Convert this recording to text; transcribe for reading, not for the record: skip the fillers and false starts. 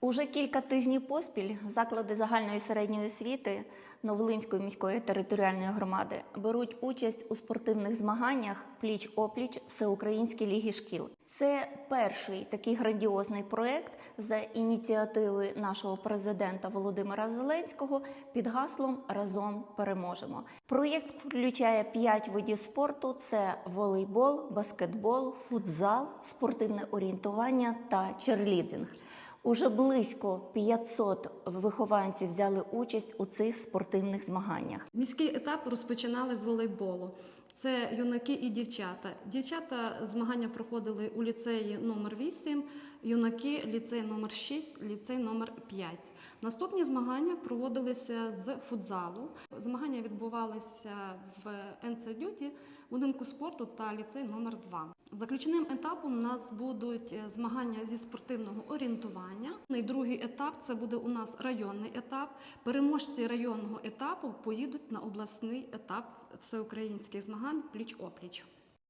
Уже кілька тижнів поспіль заклади загальної середньої освіти Нововолинської міської територіальної громади беруть участь у спортивних змаганнях «Пліч-опліч» Всеукраїнської ліги шкіл. Це перший такий грандіозний проєкт за ініціативи нашого президента Володимира Зеленського під гаслом «Разом переможемо». Проєкт включає 5 видів спорту – це волейбол, баскетбол, футзал, спортивне орієнтування та черлідинг. Уже близько 500 вихованців взяли участь у цих спортивних змаганнях. Міський етап розпочинали з волейболу. Це юнаки і дівчата. Дівчата змагання проходили у ліцеї номер 8, юнаки ліцей номер 6, ліцей номер 5. Наступні змагання проводилися з футзалу. Змагання відбувалися в НЦ-Дюті, будинку спорту та ліцей номер 2. Заключним етапом у нас будуть змагання зі спортивного орієнтування. І другий етап – це буде у нас районний етап. Переможці районного етапу поїдуть на обласний етап всеукраїнських змагань «Пліч-опліч».